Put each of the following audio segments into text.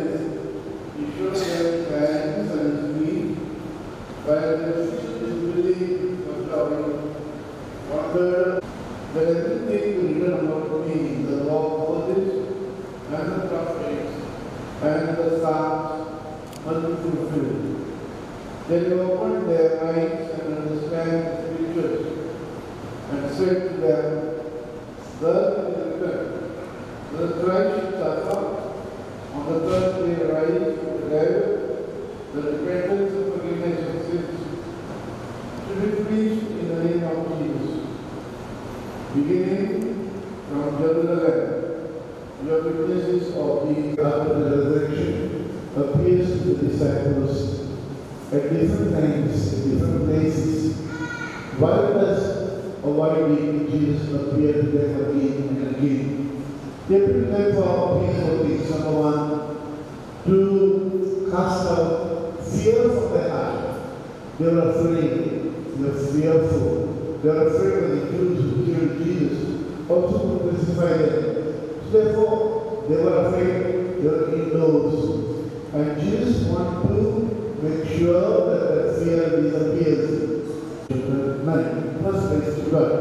this, he showed them hands and feet, while the disbelief was shouting, wondered that everything written about me, the law of Moses and the prophets and the Psalms, must be fulfilled. Then he opened their eyes and understand the scriptures, and said to them, thus it is written, the Christ should suffer, on the third day rise from the dead, the repentance and forgiveness of sins should be preached in the name of Jesus. Beginning from Jerusalem, your witnesses of the after the resurrection appears to the disciples at different times, in different places. Why does or why did Jesus appear to them again and again? They appeared to them for peaceful things. Number one, to cast out fear from their heart. They were afraid, they were fearful. They were afraid of the Jews who killed Jesus, also to crucify them. So therefore, they were afraid, they were indoors. And Jesus wanted to make sure that the fear disappears. Chapter 9. First place to God.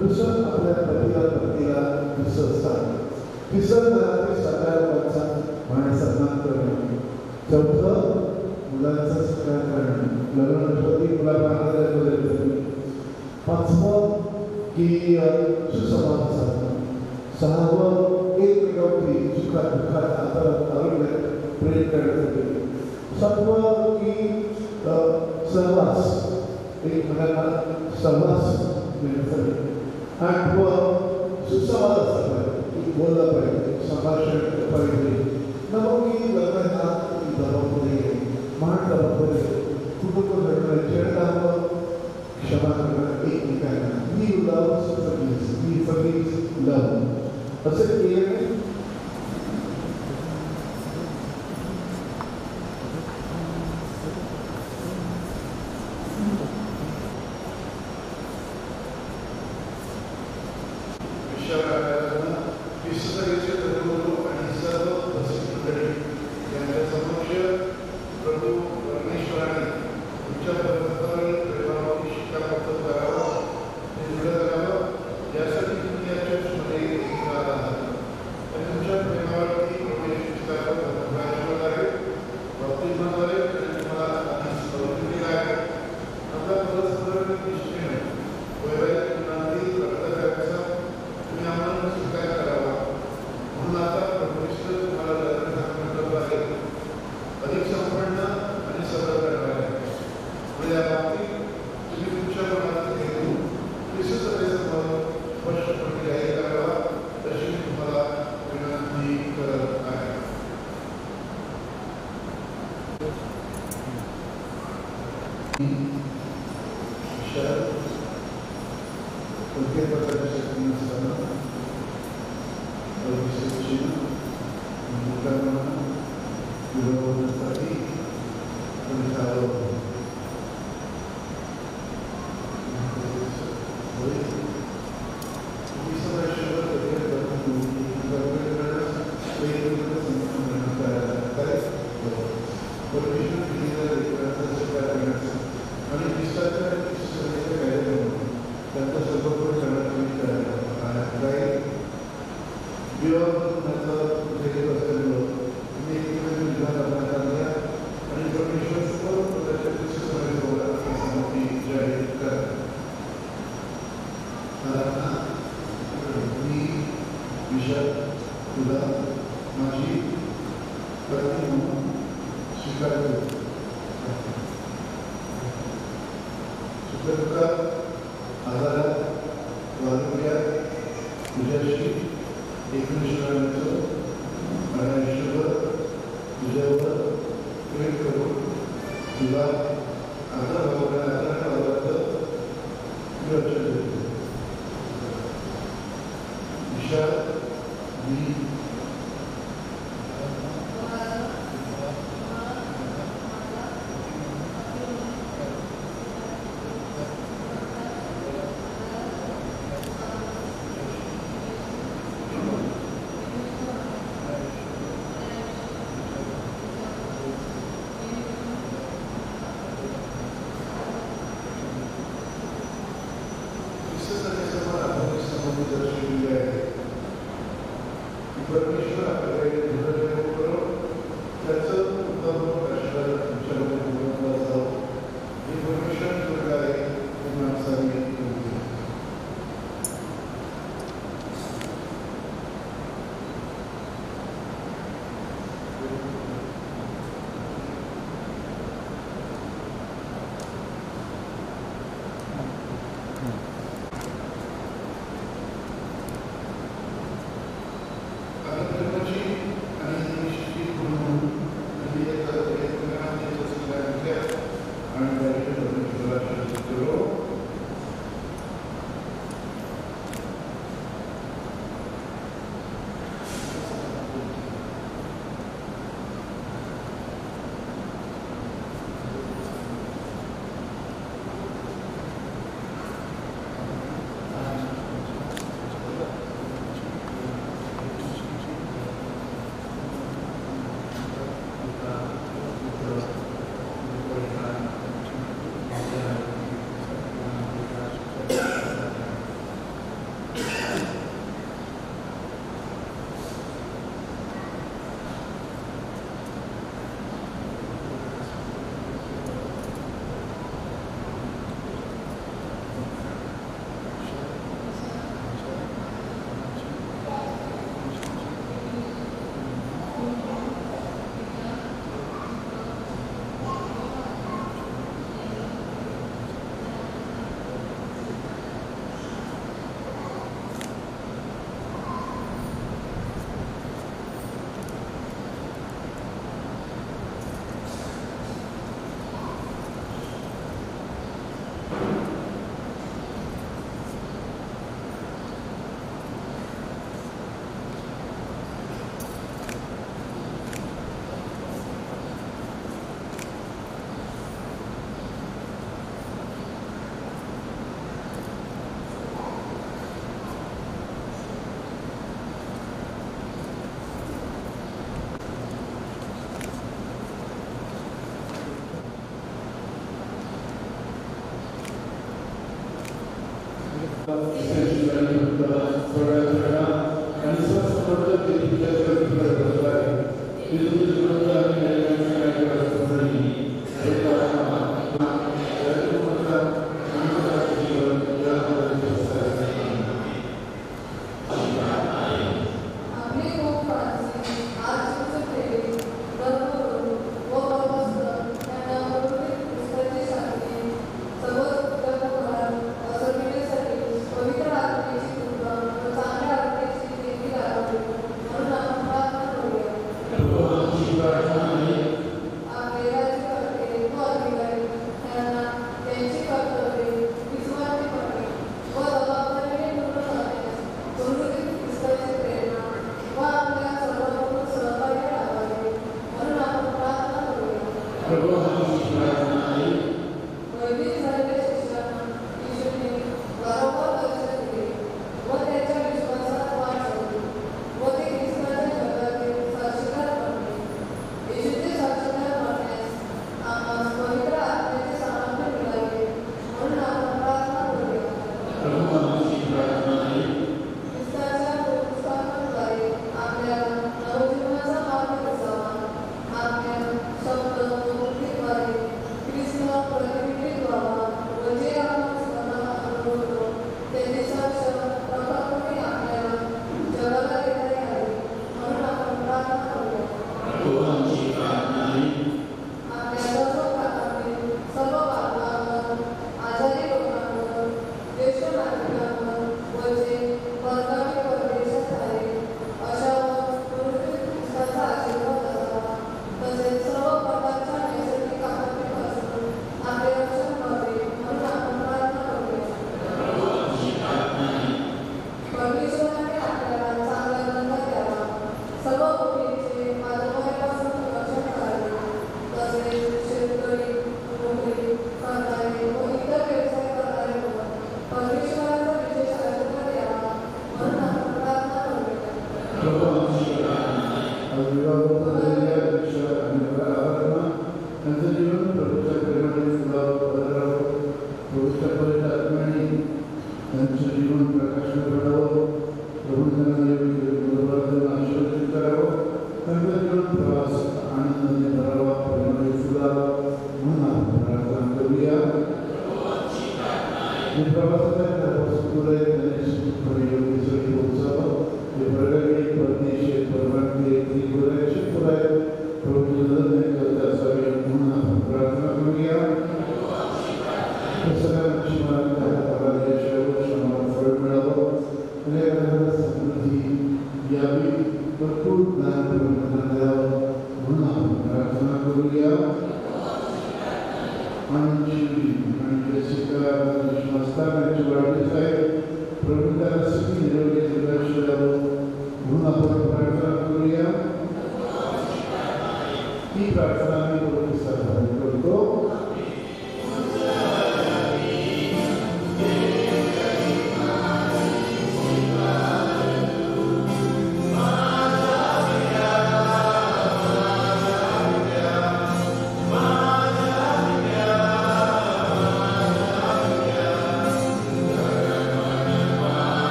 To serve Patila to serve Son. To serve the Sadar Patsa, Manasa Nankarana. Chapter Mulansa Sakarana. Lavana Shodi Mulamana. Patsma Ki Susamansa. Sahava Ek Gauti Sukha Dukha Atara Pray Karate. Satwa Ki Savas. एक मनाला समास मिळतो आणि वो सुसंवाद असतो की बोलला पाहिजे संभाषण पाहिजे नवकी लग्नाचा दबावले मांडवले कुटुंब घडण्याचे क्षमा करणं एकमेकांना we love forgives we forgive love असं केल्याने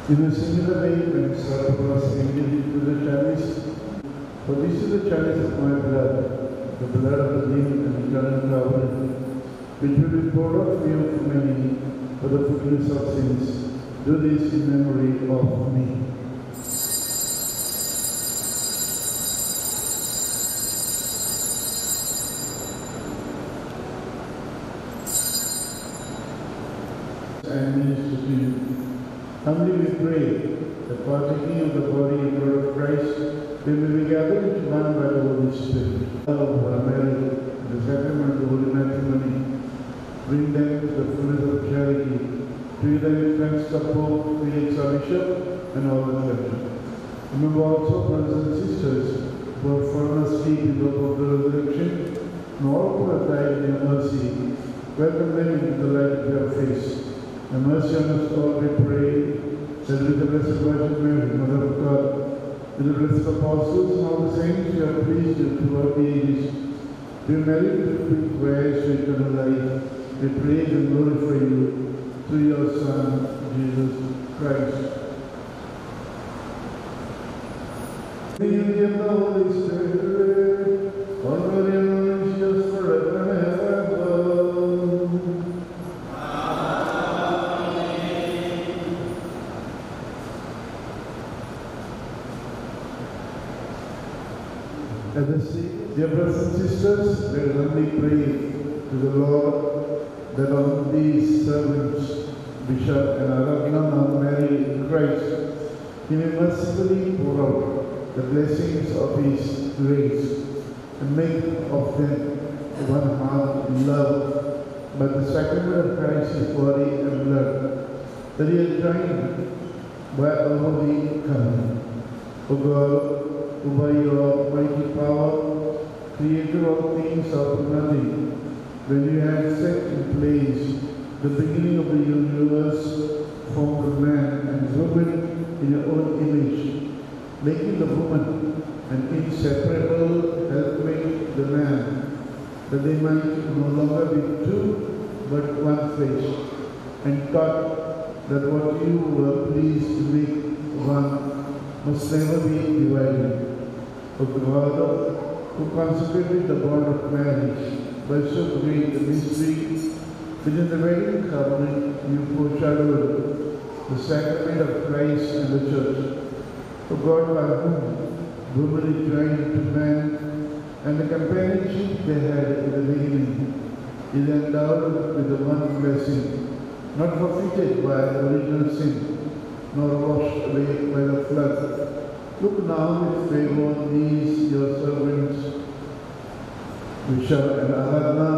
In a similar way, when supper was handed into the chalice, for this is the chalice of my blood, the blood of the new and eternal covenant, which will be poured out for you and for many for the forgiveness of sins. Do this in memory of me. And minister to you. Humbly we pray that partaking of the body and blood of Christ, we may be gathered into one by the Holy Spirit. Love of our marriage, the sacrament of the holy matrimony, bring them to the fullness of charity. To you then thanks the Pope, Felix our Bishop, and all the church. Remember also, brothers and sisters, who have fallen asleep in the hope of the resurrection, and all who have died in your mercy, welcome them into the light of your face. And mercy on us all, we pray, that with the Blessed Virgin Mary, Mother of God, with the blessed apostles and all the saints, you are pleased to throughout the ages. We merit with prayers to eternal life. We praise and glorify you through your Son, Jesus Christ. In the unity of the Holy Spirit, all glory and honor is yours forever and ever. Let us see, dear brothers and sisters, let us humbly pray to the Lord that on these servants, Bishop and Aradhana, now married in Christ, He may mercifully pour out the blessings of His grace and make of them one heart in love by the sacrament of Christ's body and blood, that He has joined by a holy covenant. O God, who by your mighty power created all things out of nothing, when you had set in place the beginning of the universe, formed man and woman in your own image, making the woman an inseparable helpmate to the man, that they might no longer be two but one flesh, and taught that what you were pleased to make one must never be divided. O God, who consecrated the bond of marriage by so great a mystery, within the wedding covenant you foreshadowed the sacrament of Christ and the Church. O God, by whom woman is joined to man, and the companionship they had in the beginning is endowed with the one blessing, not forfeited by original sin, nor washed away by the flood. Look now with favor on these your servants, Bishop and Aradhana,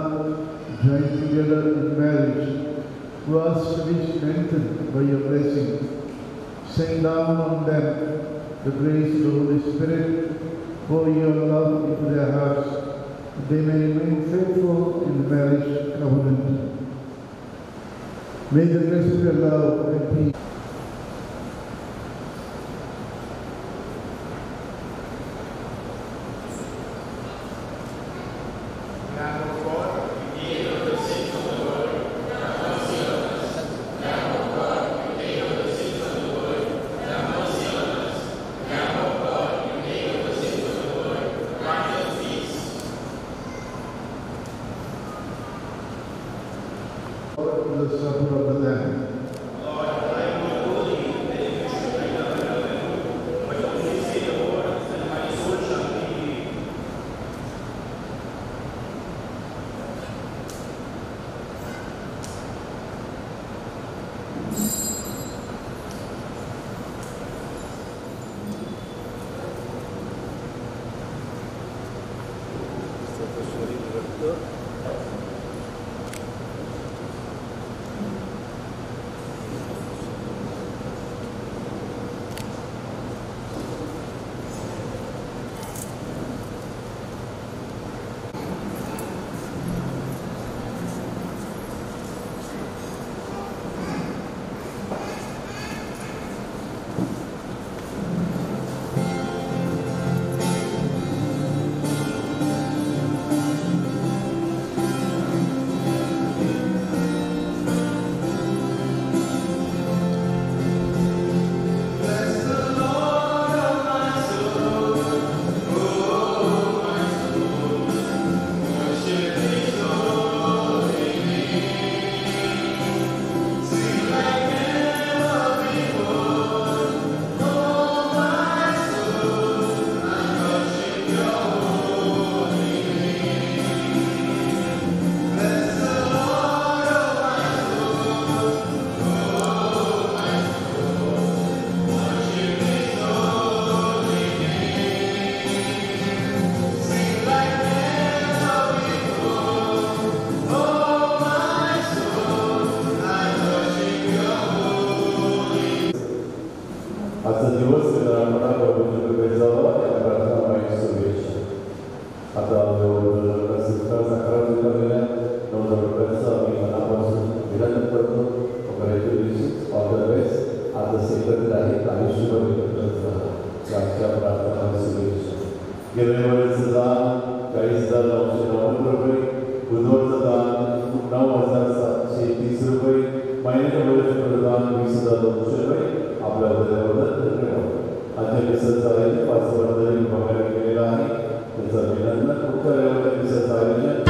joined together in marriage, who ask to be strengthened by your blessing. Send down on them the grace of the Holy Spirit, pour your love into their hearts, that they may remain faithful in the marriage covenant. May the grace of your love and peace the supper of the Lamb. आजचा दिवस मला प्रभूंच्या जावा या प्रार्थना माहिती शुभेच्छा. आता सकाळ दिल्या 9 रुपयाचं आम्ही मनापासून विनंती करतो. Congratulations all the best. आता सेक्रेटरी आहेत आयुष्यभर आजच्या प्रार्थना शुभेच्छा. गेल्या वेळेचं दान 40,990 रुपये, बुधवारचं दान 9,730 रुपये, महिन्याच्या वेळेचं दान 20,200 रुपये आपल्या उद्याबद्दल अध्यक्ष आयोजन 5 वर्षांनी बघायला केलेला आहे. त्याचं अभिनंदन. पुढच्या वेळेला आयोजन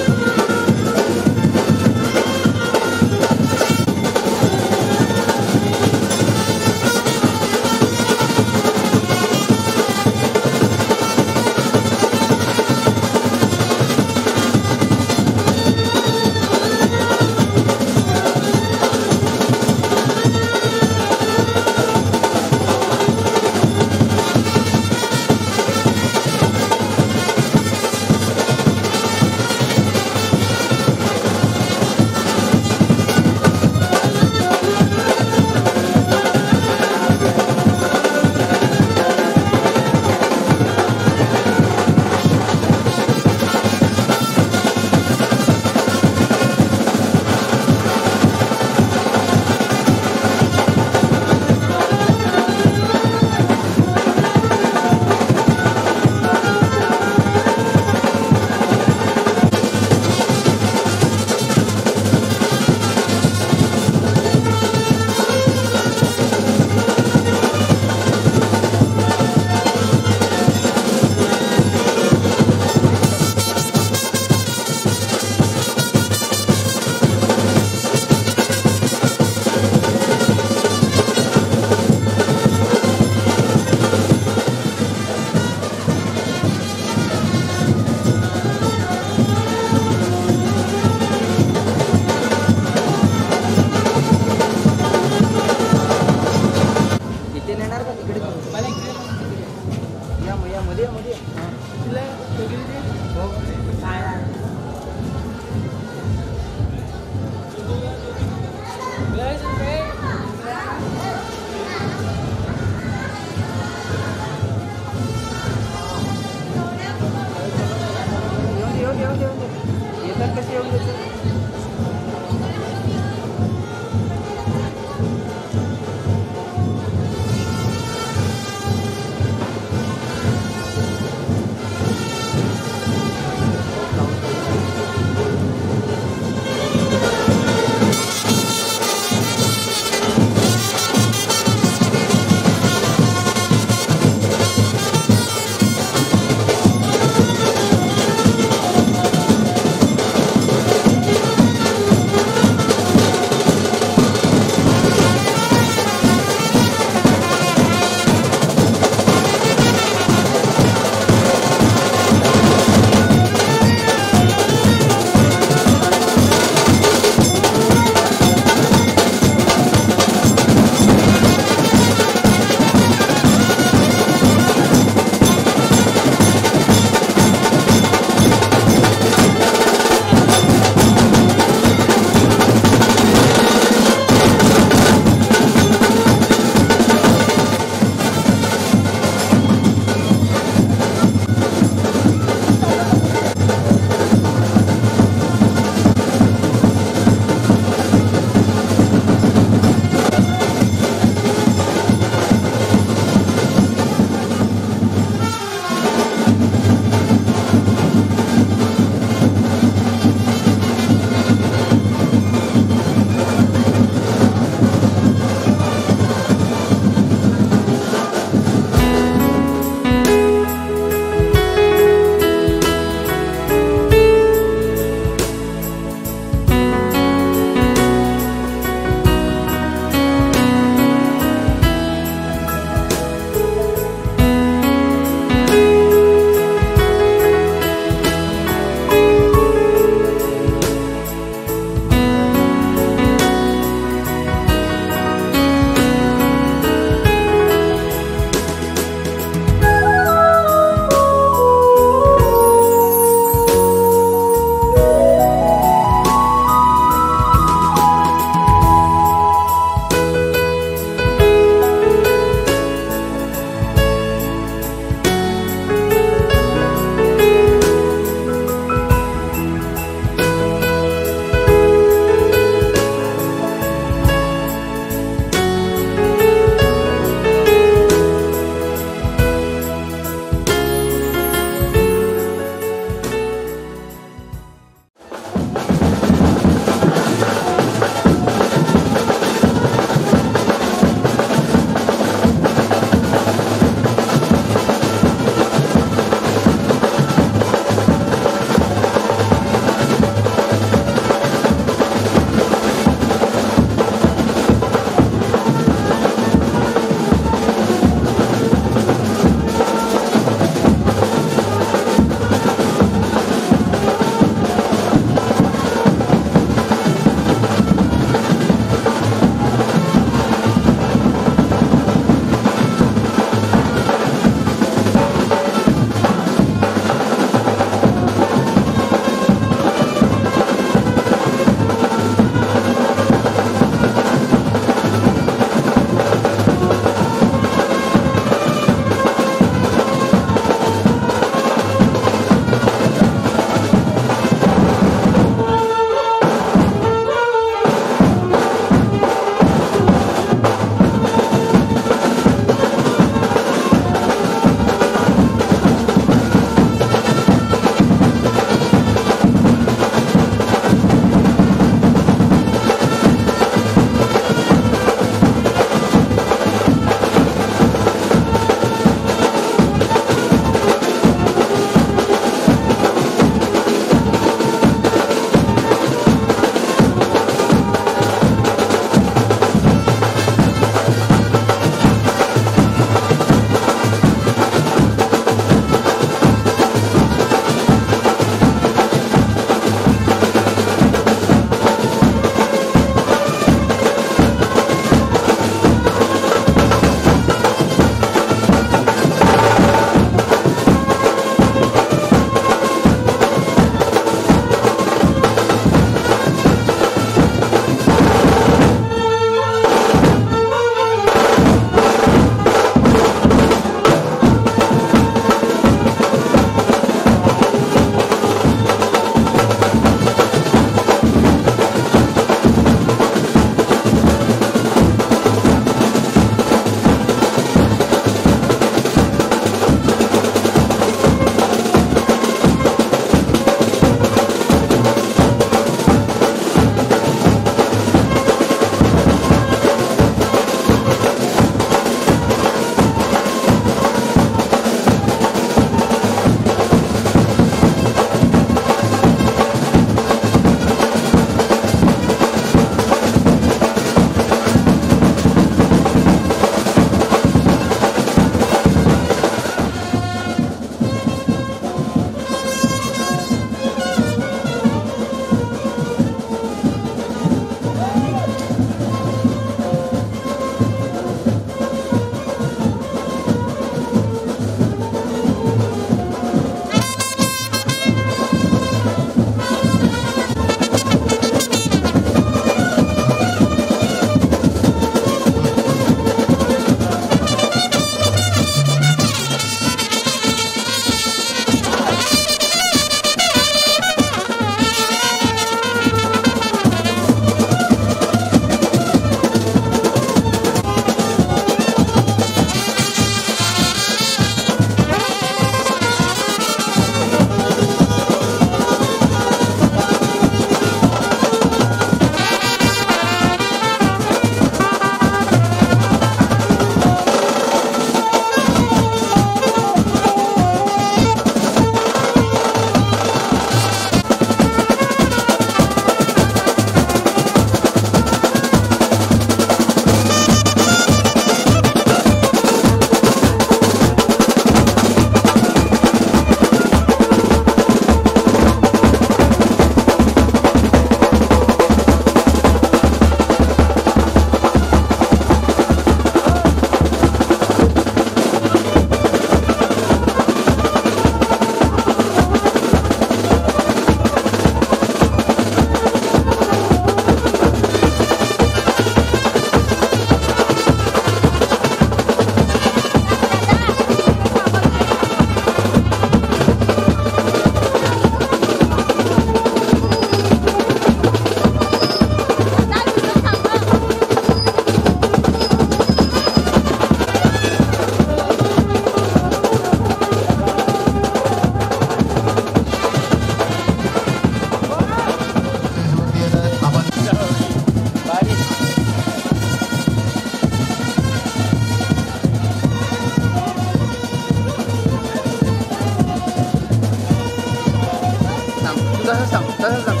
थांब तसंच थांब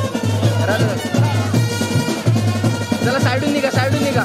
चला साईडून निघा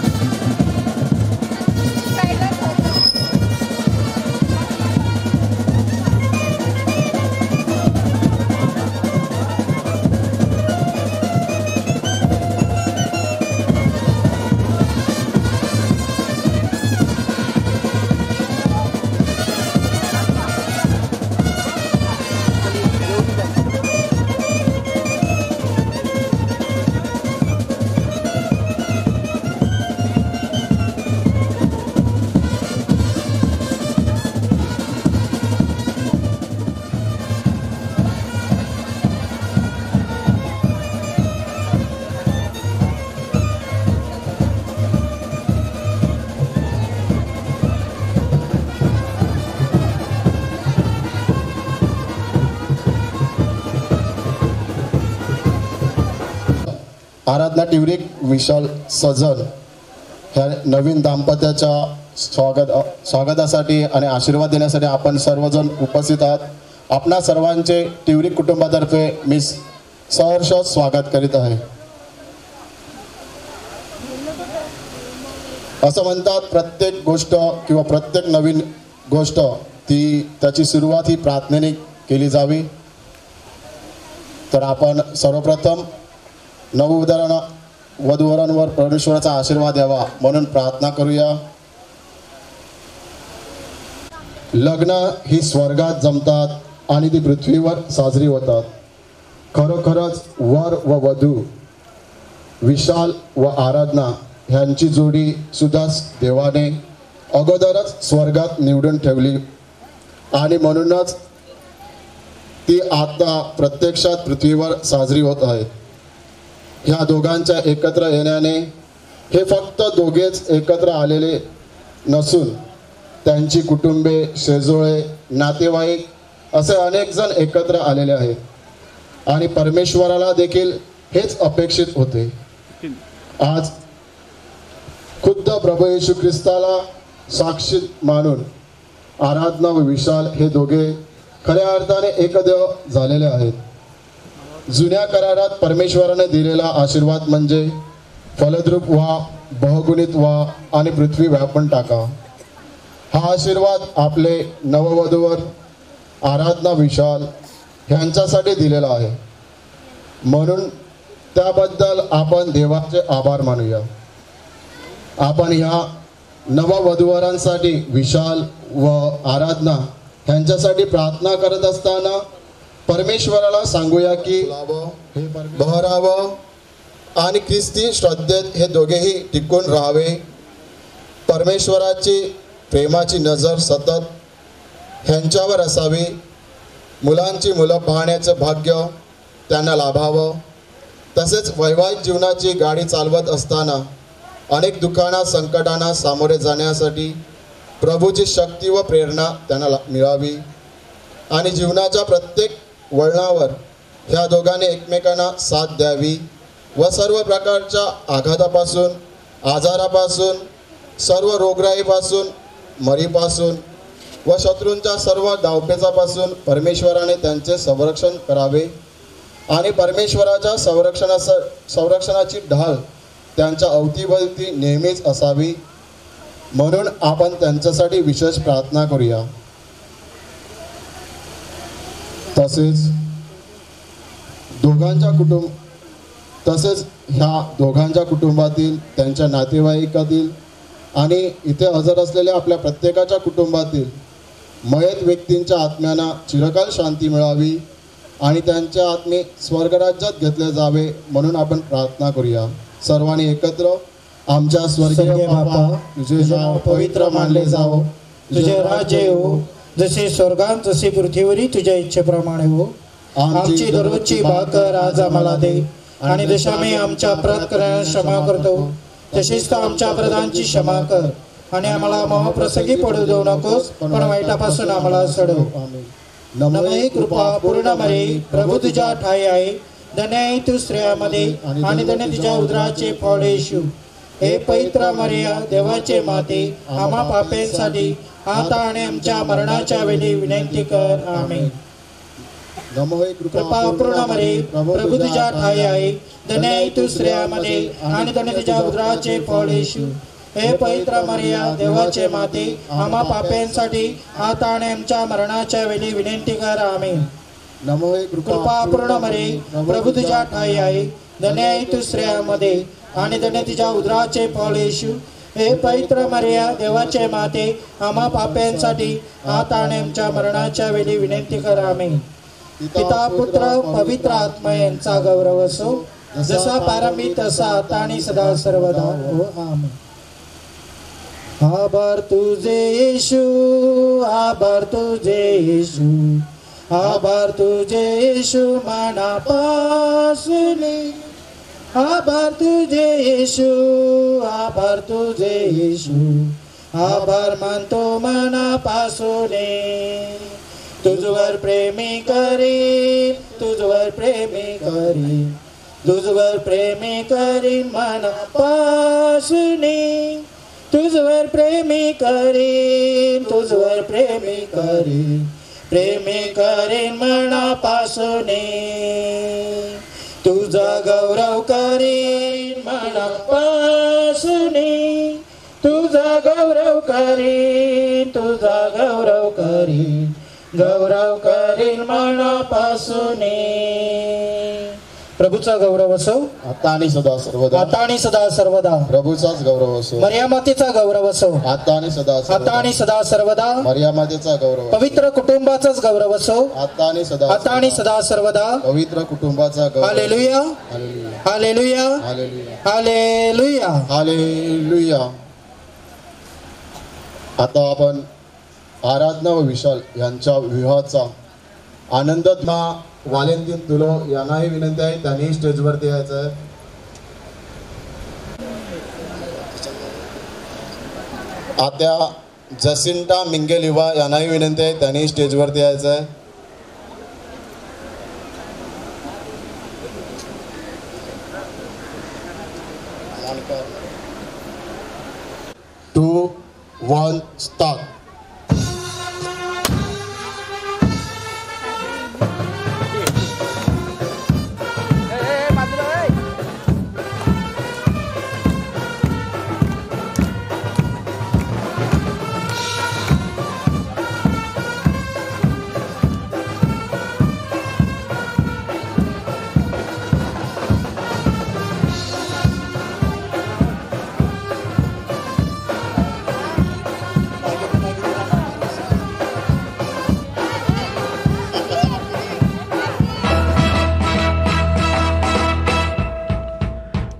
आराधना टिवरिक विशाल सजल ह्या नवीन दाम्पत्याच्या स्वागतासाठी आणि आशीर्वाद देण्यासाठी आपण सर्वजण उपस्थित आहात. आपणा सर्वांचे टिवरिक कुटुंबातर्फे मी सहर्ष स्वागत करीत आहे. असं म्हणतात प्रत्येक गोष्ट किंवा प्रत्येक नवीन गोष्ट त्याची सुरुवात ही प्रार्थनेने केली जावी. तर आपण सर्वप्रथम नववधूंना वधूवरांवर परमेश्वराचा आशीर्वाद द्यावा म्हणून प्रार्थना करूया. लग्न ही स्वर्गात जमतात आणि ती पृथ्वीवर साजरी होतात. खरोखरच वर व वधू विशाल व आराधना ह्यांची जोडी सुद्धा देवाने अगोदरच स्वर्गात निवडून ठेवली आणि म्हणूनच ती आता प्रत्यक्षात पृथ्वीवर साजरी होत आहे. ह्या दोघांच्या एकत्र येण्याने हे फक्त दोघेच एकत्र आलेले नसून त्यांची कुटुंबे, शेजोळे, नातेवाईक असे अनेक जण एकत्र आलेले आहेत आणि परमेश्वराला देखील हेच अपेक्षित होते. आज खुद्द प्रभू येशू ख्रिस्ताला साक्षी मानून आराधना व विशाल हे दोघे खऱ्या अर्थाने एकदेव झालेले आहेत. जुन्या करारात परमेश्वराने दिलेला आशीर्वाद म्हणजे फलद्रूप व्हा, बहुगुणित व्हा आणि पृथ्वी व्यापून टाका. हा आशीर्वाद आपले नववधूवर आराधना विशाल ह्यांच्यासाठी दिलेला आहे. म्हणून त्याबद्दल आपण देवाचे आभार मानूया. आपण ह्या नववधूवरांसाठी विशाल व आराधना ह्यांच्यासाठी प्रार्थना करत असताना परमेश्वराला सांगूया की बहरावं आणि ख्रिस्ती श्रद्धेत हे दोघेही टिकून राहावे. परमेश्वराची प्रेमाची नजर सतत ह्यांच्यावर असावी. मुलांची मुलं पाहण्याचं भाग्य त्यांना लाभावं. तसेच वैवाहिक जीवनाची गाडी चालवत असताना अनेक दुःखांना, संकटांना सामोरे जाण्यासाठी प्रभूची शक्ती व प्रेरणा त्यांना मिळावी आणि जीवनाच्या प्रत्येक वळणावर ह्या दोघांनी एकमेकांना साथ द्यावी व सर्व प्रकारच्या आघातापासून, आजारापासून, सर्व रोगराईपासून, मरीपासून व शत्रूंच्या सर्व डावपेचापासून परमेश्वराने त्यांचे संरक्षण करावे आणि परमेश्वराच्या संरक्षणाची ढाल त्यांच्या अवतीभोवती नेहमीच असावी. म्हणून आपण त्यांच्यासाठी विशेष प्रार्थना करूया. तसेच ह्या दोघांच्या कुटुंबातील, त्यांच्या नातेवाईकातील आणि इथे हजर असलेल्या आपल्या प्रत्येकाच्या कुटुंबातील मयत व्यक्तींच्या आत्म्यांना चिरकाल शांती मिळावी आणि त्यांच्या आत्मे स्वर्गराज्यात घेतले जावे म्हणून आपण प्रार्थना करूया. सर्वांनी एकत्र. आमच्या स्वर्गीय बापा, तुझे नाव पवित्र मानले जावो, तुझे राज्य येवो, जसे स्वर्गात तसे पृथ्वीवरही तुझ्या इच्छेप्रमाणे हो. आमची दररोजची भाकर आज आम्हाला दे आणि जसे आम्ही आमच्या अपराध करणाऱ्यांना क्षमा करतो तसेच तू आमच्या अपराधांची क्षमा कर आणि आम्हाला मोहप्रसंगी पडू देऊ नकोस, पण वाईटापासून आम्हाला सोडव. नमः कृपा पूर्ण मरी, प्रभू तुझ्या ठाई आहे. धन्य आहे तू स्त्रियांमध्ये आणि धन्य तुझ्या उदराचे फळ येशू. हे पवित्र मरिया, देवाचे माते, आम्हा पापेंसाठी आता आणि आमच्या मरणाच्या वेळी विनंती कर. आमेन. नमो हे कृपा पूर्ण मरे प्रभू तुझ्या ठाई आहे धन्य तू स्त्रियामध्ये आणि धन्य तुझ्या उदराचे फळ येशू. हे पवित्र मरिया देवाचे माते आम्हा पाप्यांसाठी आता आणि आमच्या मरणाच्या वेळी विनंती कर. आमेन. नमो हे कृपा पूर्ण मरे प्रभू तुझ्या ठाई आहे धन्य तू स्त्रियामध्ये आणि धन्य तुझ्या उदराचे फळ येशू. हे पवित्र मरिया देवाचे माते आम्हा पाप्यांसाठी आता आणि आमच्या मरणाच्या वेळी विनंती कर. आमेन. पिता पुत्र पवित्र आत्मा यांचा गौरव असो जसा प्रारंभी तसा आता आणि सदा सर्वदा हो. आमेन. आभार तुझे येशू आभार तुझे येशू आभार तुझे येशू मनापासून आभार तुझे येशू आभार तुझे येशू आभार मानतो मनापासून. तुझवर प्रेमी करीन तुझवर प्रेमी करीन तुझवर प्रेमी करीन मनापासून. तुझवर प्रेमी करीन तुझवर प्रेमी करीन मनापासून. तुझा गौरव करीन मनापासून तुझा गौरव करीन गौरव करीन मनापासून. प्रभूचा गौरव असो आता आणि सदा सर्वदा आता आणि सदा सर्वदा. प्रभूचाच गौरव असो मरिया मातेचा गौरव असो आता आणि सदा आता आणि सदा सर्वदा. मरिया मातेचा गौरव पवित्र कुटुंबाचाच गौरव असो आता आणि सदा आता आणि सदा सर्वदा. पवित्र कुटुंबाचा गौरव. Hallelujah hallelujah hallelujah hallelujah. आता आपण आराधना व विशाल यांच्या विवाहाचा आनंदात वालेंतीन तुलो यांनाही विनंती आहे त्यांनी स्टेजवरती यायचं आहे. आत्या जसिंटा मिंगेलिवा यांनाही विनंती आहे त्यांनी स्टेजवरती यायचं आहे. 2, 1 start.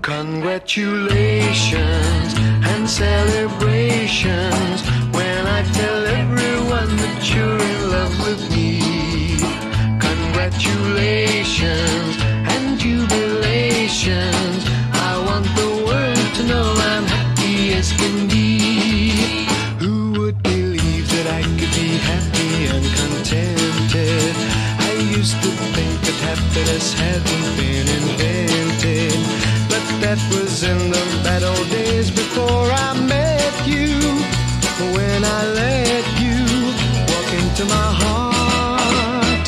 Congratulations and celebrations when I tell everyone that you're in love with me. Congratulations and jubilations. I want the world to know I'm happy as can be. Who would believe that I could be happy and contented? I used to think that happiness hadn't been invented. That was in the bad old days before I met you. When I let you walk into my heart.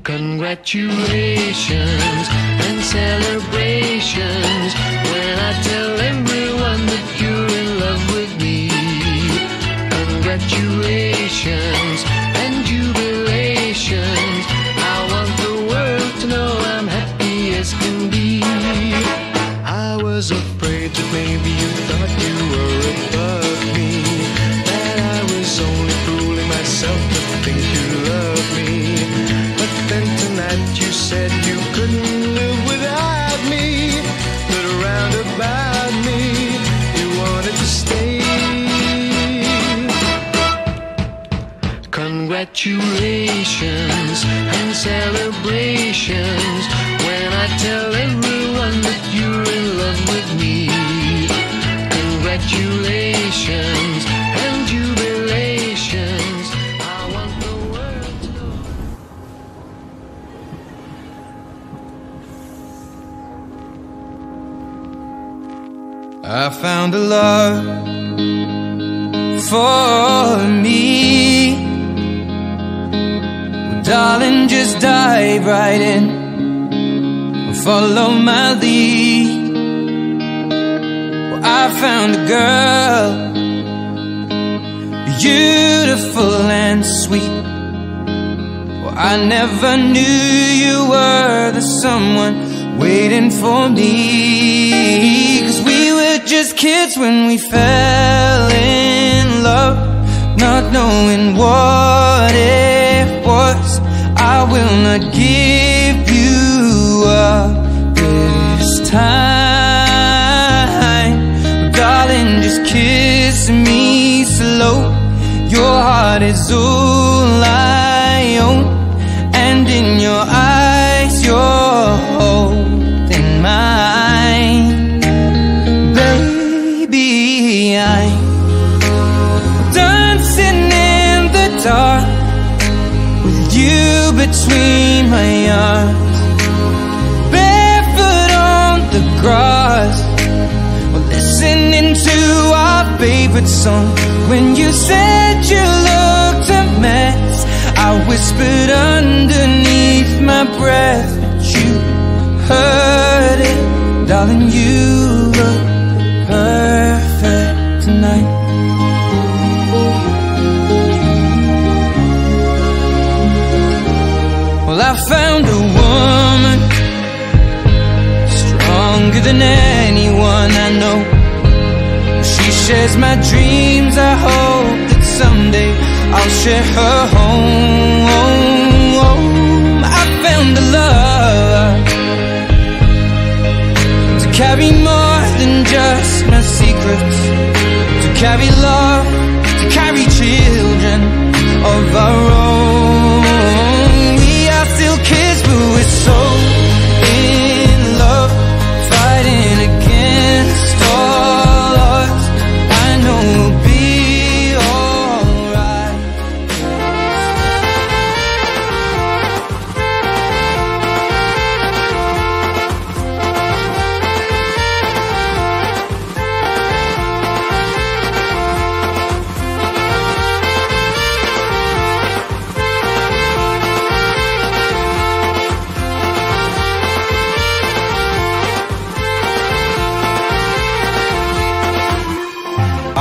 Congratulations and celebrations when I tell everyone that you're in love with me. Congratulations and jubilations. I want the world to know I'm happy as can be. I was afraid that maybe you thought you were above me, that I was only fooling myself to think you loved me. But then tonight you said you couldn't live without me, but around about me you wanted to stay. Congratulations and celebrations when I tell everyone that you're in love with me. Congratulations and jubilations. I want the world to know. I found a love for me. Darling, just dive right in, follow my lead. Well, I found a girl, beautiful and sweet. Well, I never knew you were the someone waiting for me. 'Cause we were just kids when we fell in love, not knowing what it was. I will not give you up this time. Darling, just kiss me slow. Your heart is all I own, and in your eyes you're holding mine. Baby, I'm dancing in the dark with you between my arms, barefoot on the grass, we're listening to our favorite song. When you said you looked a mess, I whispered underneath my breath, but you heard it. Darling, you look perfect tonight. Well, I found a woman stronger than anyone I know. She shares my dreams. I hope that someday I'll share her home. I found a love to carry more than just my secrets, to carry love, to carry children of our own. We are still kids, but we're so in love, fighting against all odds. I know we'll be alright.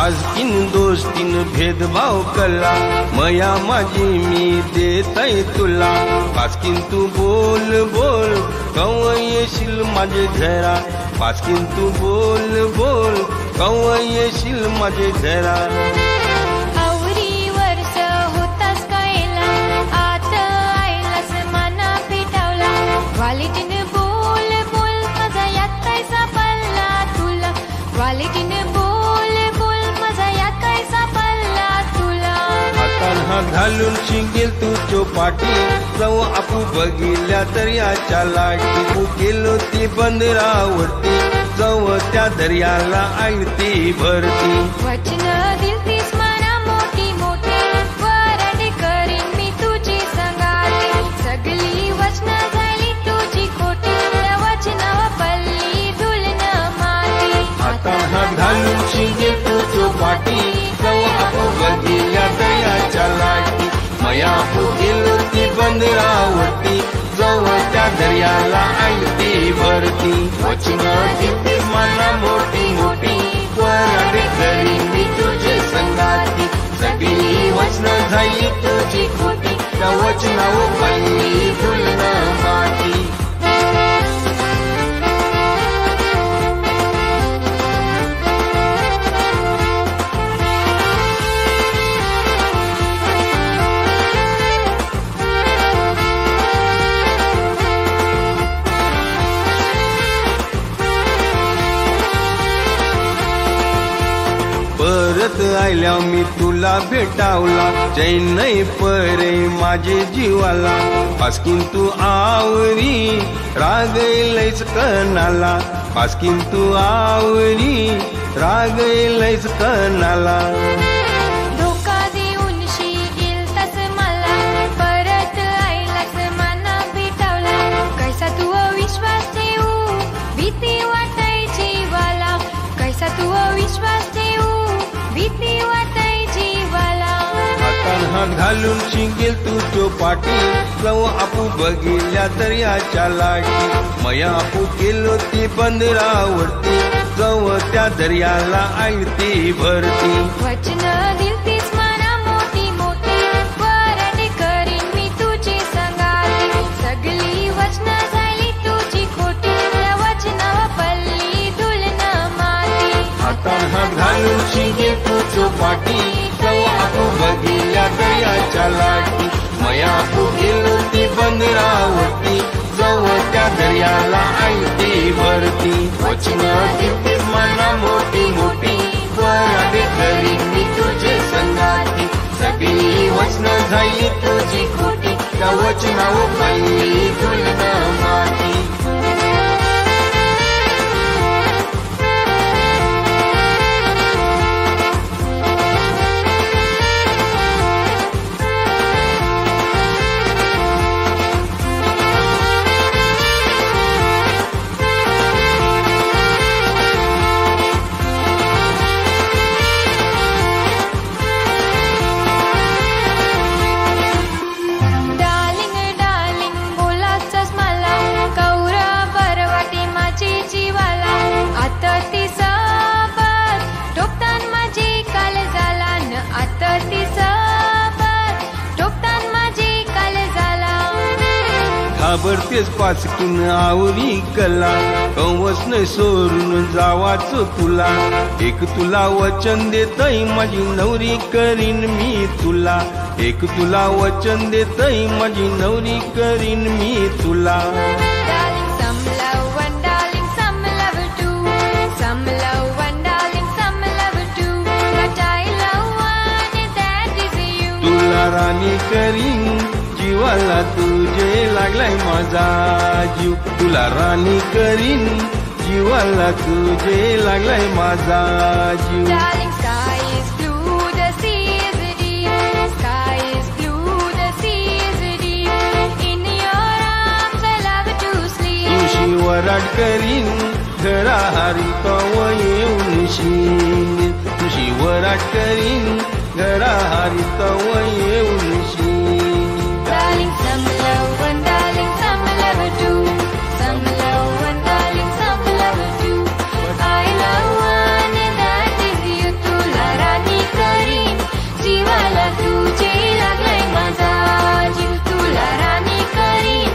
आजकीन दोस्तीन भेदभाव कला, मया माझी मी देतय तुला. पाचकीन तू बोल बोल कवा येशील माझे घरा, पाचकीन तू बोल बोल कवा येशील माझे घरा. आवरी वर्ष होतास कायला, आत आयलास मना पिटावला. क्वालिटीने बोल बोल माझा यात काय सापडला तुला. क्वालिटीने बोल बोल माझा यात काय सापडला तुला. हातान हात घालून शिंगेल तू चौपाटी, जाऊ आपू बघितल्या तर याच्या लाटी. तू गेलो ती बंदरावरती, जाऊ त्या दर्याला आयती भरती. वचन दिलतीस मना मोठी मोठी, वराडी करीन मी तुझी संगाती. सगळी वचन झाली तुझी खोटी, त्या वचनावर पल्ली धुलन माती. हातान हात घालून शिंगेल तू चौपाटी, जाऊ आपू बघितल्या तर याच्या लाटी. मया आपू गेलो ती बंदरावरती, जाऊ त्या दर्याला आयती भरती. वचन दिलतीस मना मोठी मोठी, वराडी करीन मी तुझी संगाती. सगळी वचन झाली तुझी खोटी, त्या वचनावर पल्ली धुलन माती. परत आयल्या मी तुला भेटावला, चैन नाही परे माझे जीवाला. पासकीन तू आवरी रागयलैच कणाला, पासकीन तू आवरी रागयलैच कणाला. धोका देऊन गेलतास मला, परत आयलास मना भेटावला. कैसा तू विश्वास ठेवू, भीती वाटाय जीवाला. कैसा तू विश्वास ठेवू, भीती वाटाय जीवाला. हातान हात घालून शिंगेल तू तो पाठी जाऊ आपू बघितल्या दर्याच्या लाटी मया आपू केलो ती बंदरावरती जाऊ त्या दर्याला आई ती भरती वचन दिलतीस मला मोठी मोठी वराडी करीन मी तुझी संगाती सगळी वचन झाली तुझी खोटी त्या वचनावर पल्ली धुलन माती हातात हात घालून शिंगे तू चोपाटी जाऊ आपू बघितल्या दर्याच्या लाटी मया आपू गेलो ती बंदरावरती जाऊ त्या दर्याला आई ती भरती वचन दिलतीस मला मोठी मोठी वराडी करीन मी तुझे संगाती सगळी वचन झाली तुझी खोटी त्या वचनावर पल्ली धुलन माती घाबरतेस पाचकीन आवरी कला कवच नाही सोडून जावाच तुला एक तुला वचन देतय माझी नवरी करीन मी तुला एक तुला वचन देतय माझी नवरी करीन मी तुला तुला राणी करीन जीवाला तुझे लागलाय माझा जीव तुला राणी करीन जीवाला तुझे लागलाय माझा जीव तुझी वराड करीन घरा हारी कव येऊन शीन तुझी वराड करीन घरा हारी कव येऊन शीन Darling, some love and darling, some love do. Some love and darling, some love do. I love one and that is you. तुला राणी करीन जीवाला तुझे लागलाय माझा जीव तुला राणी करीन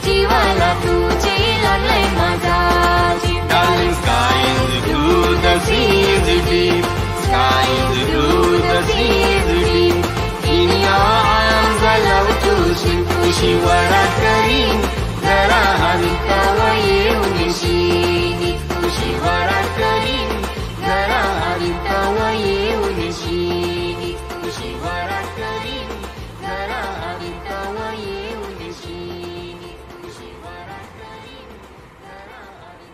जीवाला तुझे लागलाय माझा जीव Darling, sky is blue, the sea is deep. Sky is blue, the sea is deep. In your arms I love to swim. तुझी वराड करीन घरा हारी कव येऊन शीनी तुझी वराड करीन घरा हारी कव येऊन शीनी तुझी वराड करीन घरा हारी कव येऊन शीनी तुझी वराड करीन घरा हारी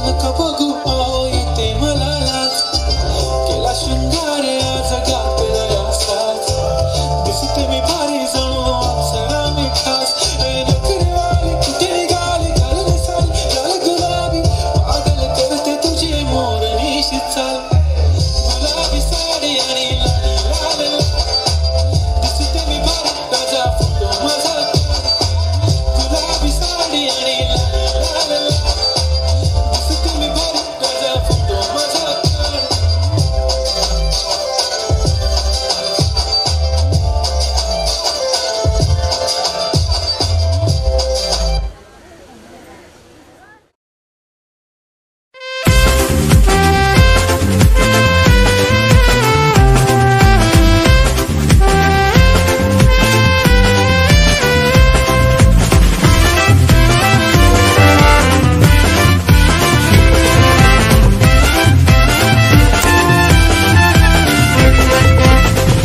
नका बघू आओ इथे मला लाज केला शृंगार आज गापला साज दिसते मी भारी जणू अप्सरा मी खास नखरे वाली कुठे निघाली घालून साल लाल गुलाबी पागल करते तुझे मोरणीशी चाल गुलाबी साडी आणि लाल लाल दिसते मी भारी राजा फोटो माझा गुलाबी साडी आणि लाल लाल दिसते मी भारी राजा फोटो माझा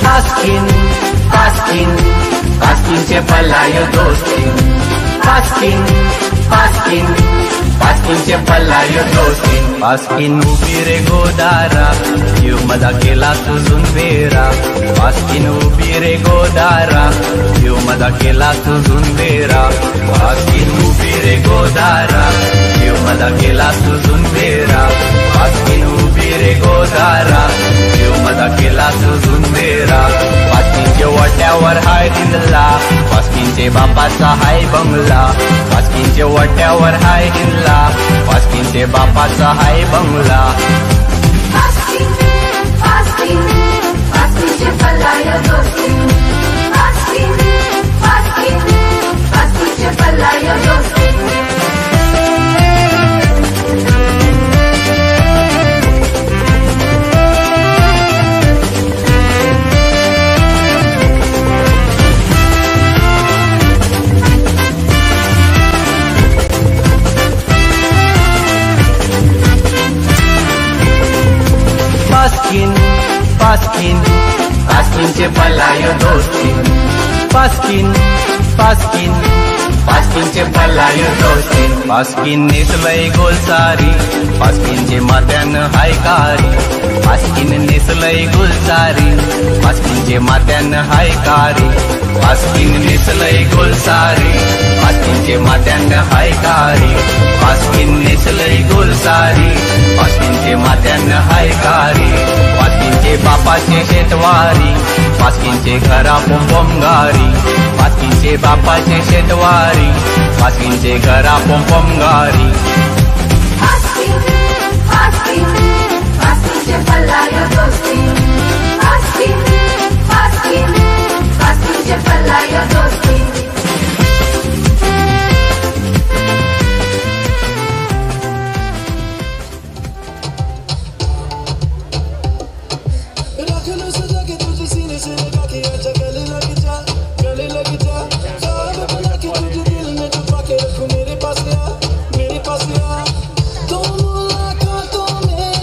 Paskin, Paskin, Paskin ce palaio dostin. Paskin, Paskin, Paskin ce palaio dostin. Paskin ubi re godara, eu mada kela tu zunvera. Paskin ubi re godara, eu mada kela tu zunvera. Paskin ubi re godara, eu mada kela tu zunvera. Paskin ubi re godara, eu mada kela tu zunvera. पास्किनचे वट्यावर हाय हिंदला पास्किनचे बापाचा हाय बंगला पास्किनचे वट्यावर हाय हिंदला पास्किनचे बापाचा हाय बंगला Paskin, Paskin, Paskinचे पलायो दोस्ती Paskin, Paskin, Paskinचे पलायो दोस्ती Paskin, Paskin, Paskinचे पलायो दोस्ती Paskin, Paskin, Paskinचे पलायो दोस्ती Paskin नेसलय गोलसारी Paskinचे माथ्यानं हाय कारी Paskin नेसलय गोलसारी Paskinचे माथ्यानं हाय कारी Paskin नेसलय गोलसारी Paskinचे माथ्यानं हाय कारी Paskin नेसलय गोलसारी Paskinचे माथ्यानं हाय कारी Paskinचे बापाचे शेतवारी Paskinचे घरा पोंपोंगारी Paskinचे बापाचे शेतवारी Paskinचे घरा पोंपोंगारी Paskin, Paskin, Paskinचे पलायो दोस्ती Paskin, Paskin, Paskinचे पलायो दोस्ती रखना सजा के तुझे सीने से लगा के आजा गले लग जा ख्वाब बना के तुझे दिल में छुपा के रखूं मेरे पास आ तो मुलाकातों में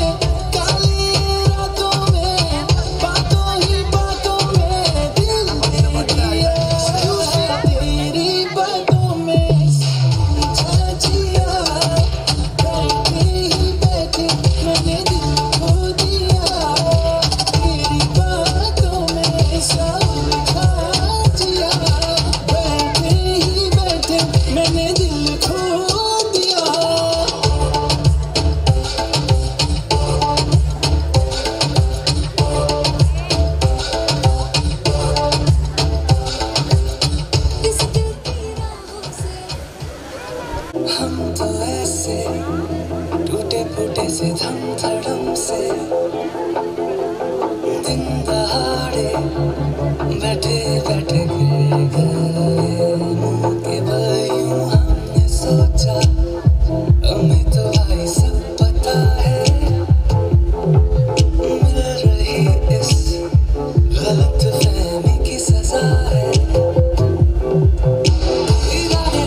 काली रातों में बातों ही बातों में दिल दे दिया तेरी बातों में समझा जिया बैठे ही बैठे मैंने दिल खो दिया तेरी बातों में समझा जिया बैठे ही बैठे मैंने दिल खो दिया हम तो ऐसे टूटे फूटे से धम धड़म से दिन दहाड़े बैठे बैठे गिर गए मुंह के भाइयों हमने सोचा हमें तो भाई सब पता है मिल रही इस गलत फहमी की सजा है इरादे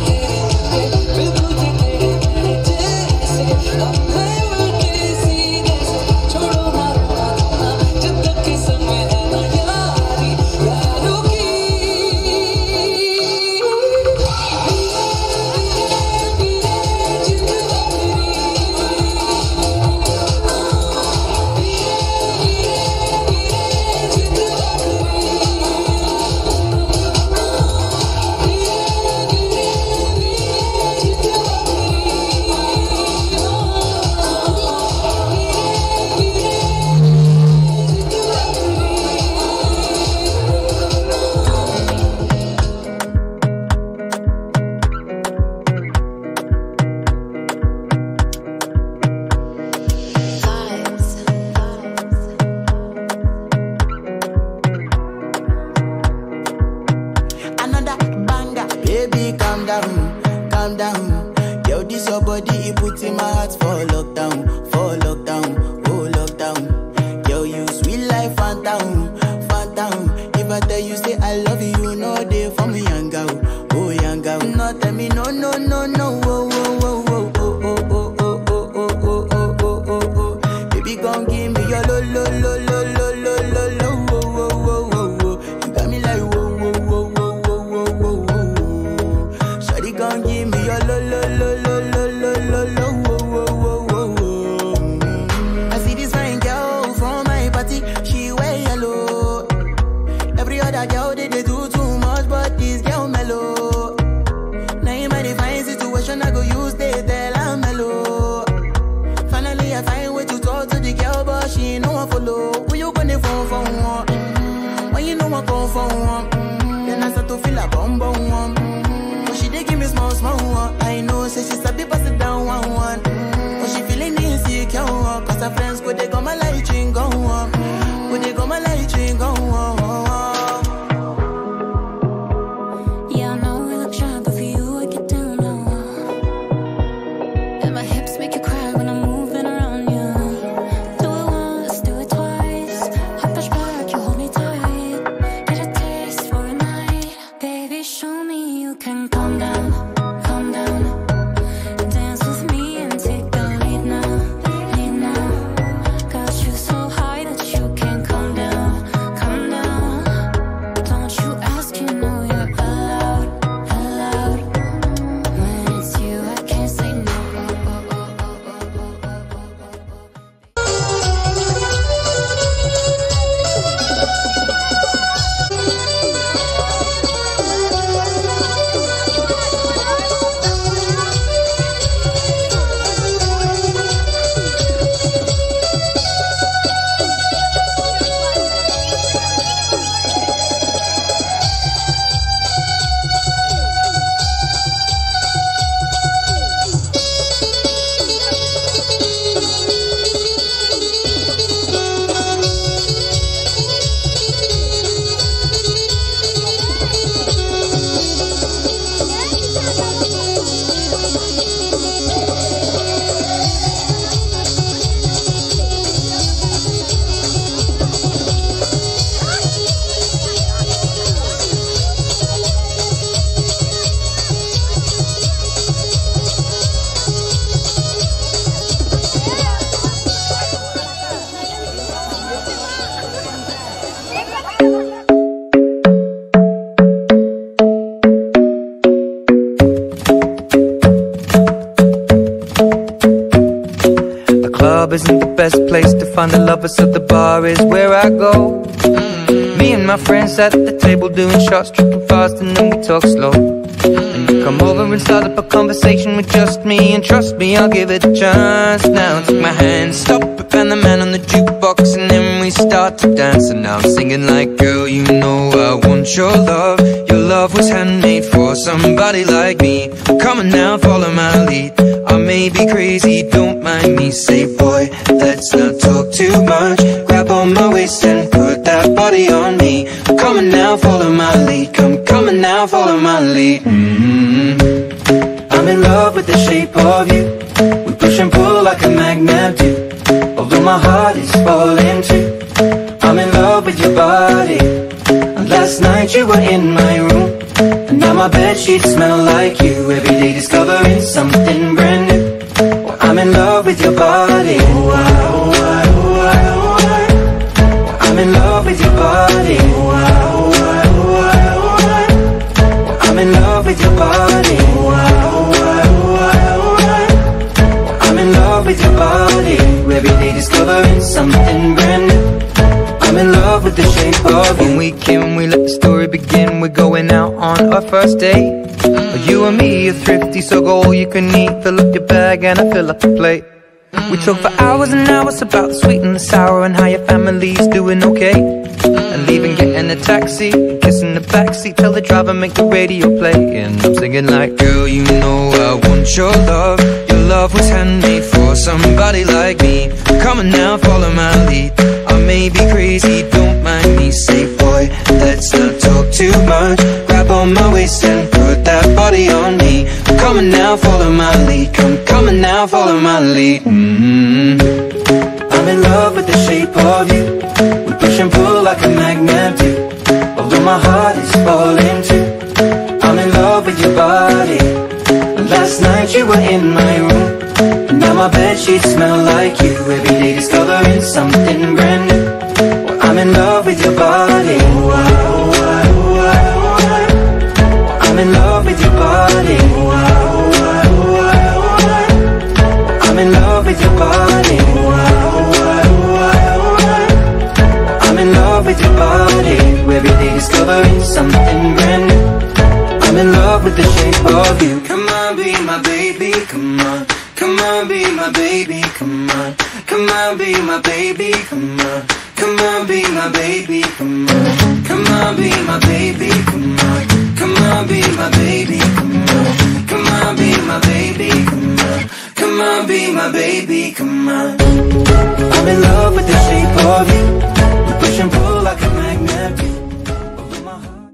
तेरे बिल्कुल तेरे मेरे जैसे हम हैं उल्टे सीधे से छोड़ो ना रोना जब तक के समय है ना यारी यारों की banger, banger. Baby, calm down, calm down. Yo, this your body, it puts in my heart for lockdown, oh lockdown. Yo, you sweet life, phantom, phantom. If I tell you say I love you, no day for me, young girl, oh young girl. No tell me no, no, no, no, oh, oh, oh, oh, oh, oh, oh, oh, oh, oh, oh, oh, oh, oh. Baby, gon' give me your lo, lo, lo, lo, lo, lo, lo, lo, oh, oh, oh, oh, oh. You got me like whoa, whoa, whoa, whoa, whoa, whoa, whoa, whoa. Shawty gon' give me your lo, lo, lo, lo, lo, lo, lo, lo, oh, oh, oh, oh, oh. I see this fine girl from my party, she wear yellow. Every other girl they do too much, but this girl mellow. Now in my divine situation, I go use they tell I'm mellow. Finally, I find way to talk to the girl, but she ain't no one follow. Who you gonna phone for one? When you know I come for one, then I start to feel a bum bum one. But she dey give me small small one. I know, say she sabi pass it down one one. But she feeling insecure, cause her friends go they go my light ring go on. Go they go my light ring go on. Isn't the best place to find the lovers, so the bar is where I go. Me and my friends at the table doing shots, tripping fast, and then we talk slow. And you come over and start up a conversation with just me, and trust me, I'll give it a chance. Now take my hand, stop it, and the man on the jukebox, and then we start to dance. And now I'm singing like, girl, you know I want your love. Your love was handmade for somebody like me. Come on now, follow my lead. I may be crazy, don't mind me. Say, boy, let's not talk too much. Grab on my waist and put that body on me. Come on now, follow my lead. Come on now, follow my lead. I'm in love with the shape of you. We push and pull like a magnet do. Although my heart is falling too. I'm in love with your body. And last night you were in my room, and now my bedsheets smell like you. Every day discovering something brand new. I'm in love with your body. I'm in love with your body. I'm in love with your body. I'm in love with your body. Every day discovering something brand new. I'm in love with the shape of you. When we came, we let the story begin. We're going out on our first date. You and me are thrifty, so go all you can eat. Fill up your bag and I fill up the plate. We talk for hours and hours about the sweet and the sour, and how your family's doing okay. And leaving, getting a taxi, kissing the backseat, tell the driver make the radio play. And I'm singing like, girl, you know I want your love. Your love was handmade for somebody like me. Come on now, follow my lead. I may be crazy, don't mind me. Say, boy, let's not talk too much. Grab on on my waist and put that body on me. I'm coming now, follow my lead. Come coming now, follow my lead. I'm in love with the shape of you. We push and pull like a magnet do. Although my heart is falling too, I'm in love with your body. Last night you were in my room, and now my bedsheets smell like you. Every day discovering something brand new. Well, I'm in love with your body. I'm in love with your body. I'm in love with your body. I'm in love with your body. Every day discovering something brand new. I'm in love with the shape of you. Come on, be my baby, come on. Come on, be my baby, come on. Come on, be my baby, come on. Come on, be my baby, come on. Come on, be my baby, come on. Come on, be my baby, come on. Come on, be my baby, come on. Come on, be my baby, come on. I'm in love with the shape of you. We push and pull like a magnet do. Over my heart.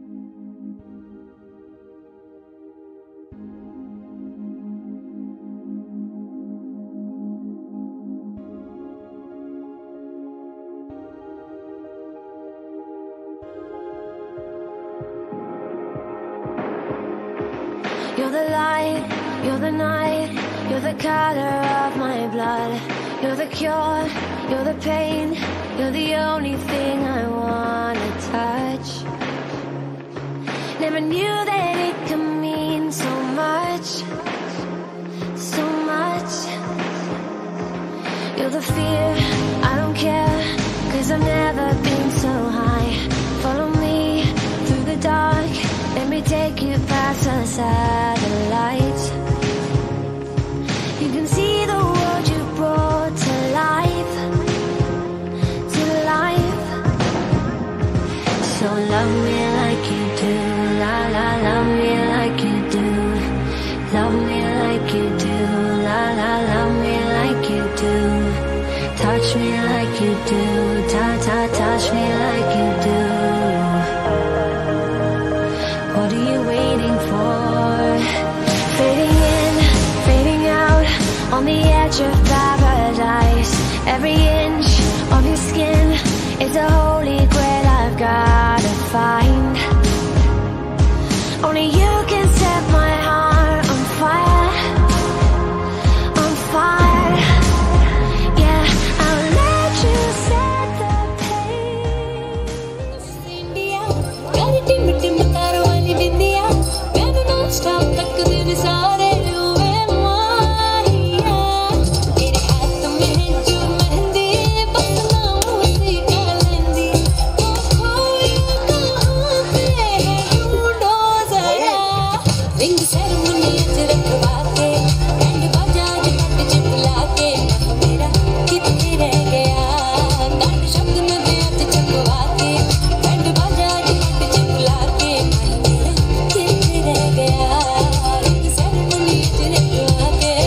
You're the light, you're the night, you're the color of my blood. You're the cure, you're the pain, you're the only thing I wanna touch. Never knew that it could mean so much, so much. You're the fear, I don't care, 'cause I've never been so high. Follow me through the dark, let me take you past the satellites. You can see the world you brought to life, to life. So love me like you do, la la, love me like you do. Love me like you do, la la, love me like you do. Touch me like you do, ta ta, touch me like you do. What are you waiting for? Fading in, fading out, on the edge of paradise. Every inch of your skin is a holy grail I've gotta find. Only you can set my heart on fire, on fire. Yeah, I'll let you set the pace. India, very timid, timid, tarwani bindiya. Mainu non-stop takdir saare huए माहिया. तेरे हाथ में जो मेहंदी, बस नाम उसी का लेंदी. वो खोया कहाँ पे है, ढूंढो जरा. Ring ceremony च रखवा के, बैंड बाजा जट चिपला के. मेरा कितने रह गया, गाने शब्द में बेअर्थ छपवा के. बैंड बाजा जट चिपला के, मेरा कितने रह गया. Ring ceremony च रखवा के.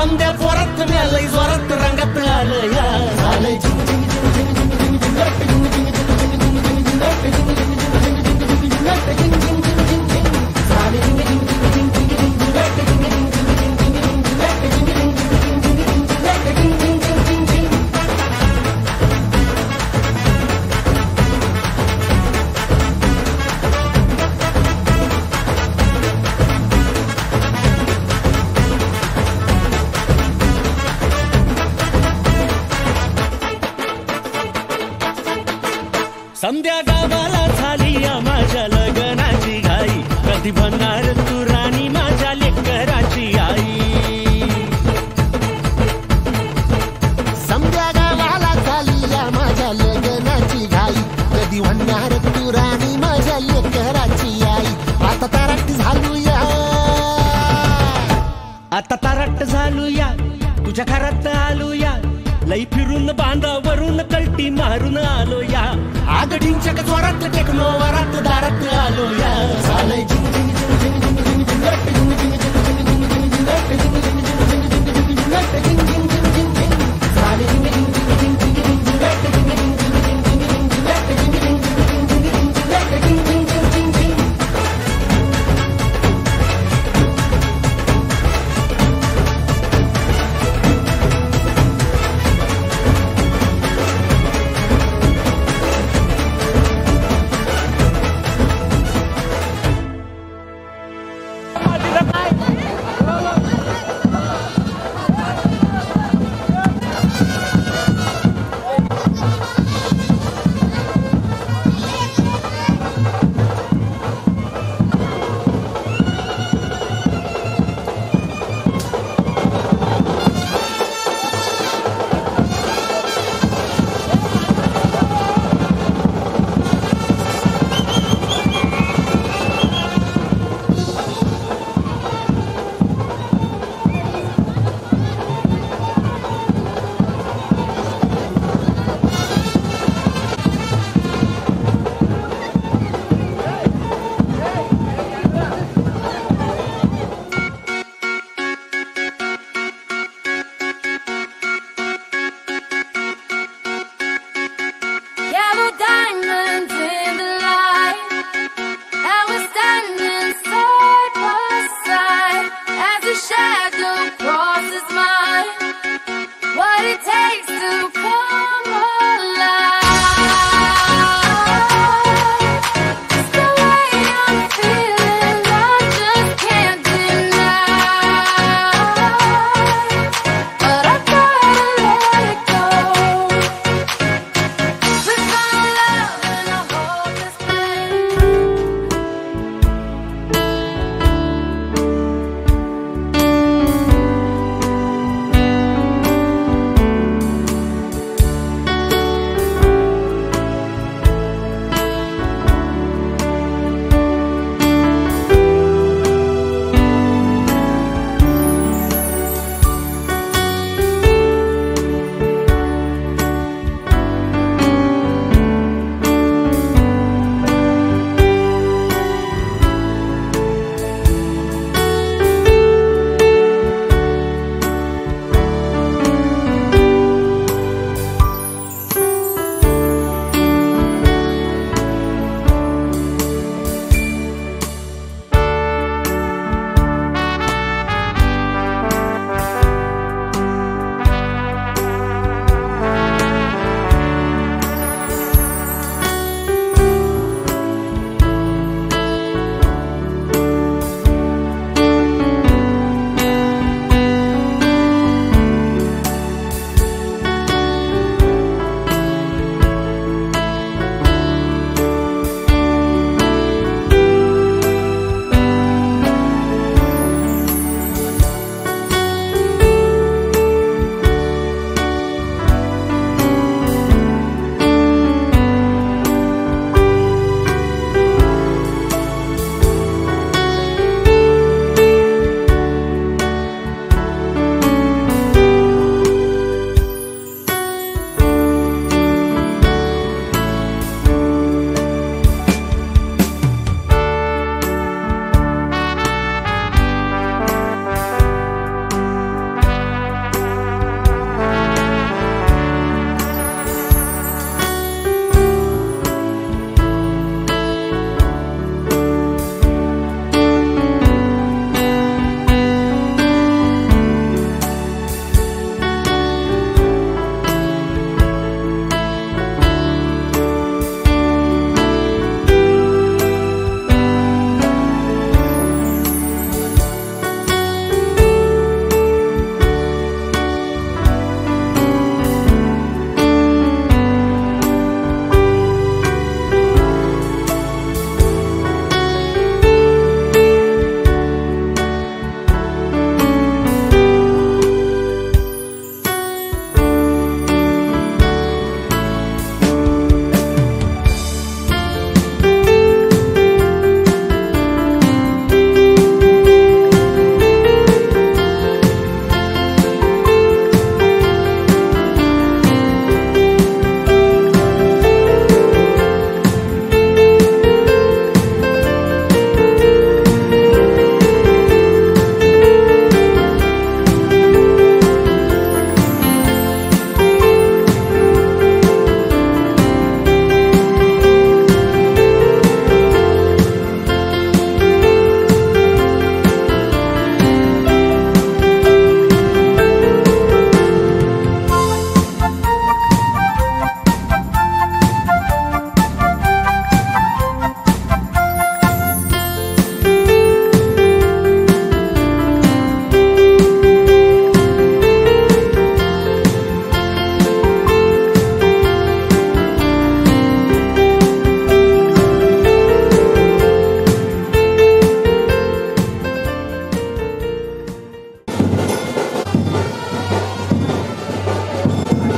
समद्या जोरात मिळालंय जोरात रंगात आलं या झालंय समद्या गावाला झाली या माझ्या लग्नाची घाई कधी बनणार तू राणी माझ्या लेकराची आई समद्या गावाला झाली या माझ्या लग्नाची घाई कधी म्हणणार तू राणी माझ्या लेकराची आई आता तारट झालूया आता तारट झालूया तुझ्या घरात आलूया लई फिरून बांधावरून कलटी मारून आलो या आगडींच्या जोरात टेकलो वरात दारात आलो या झालंय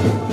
या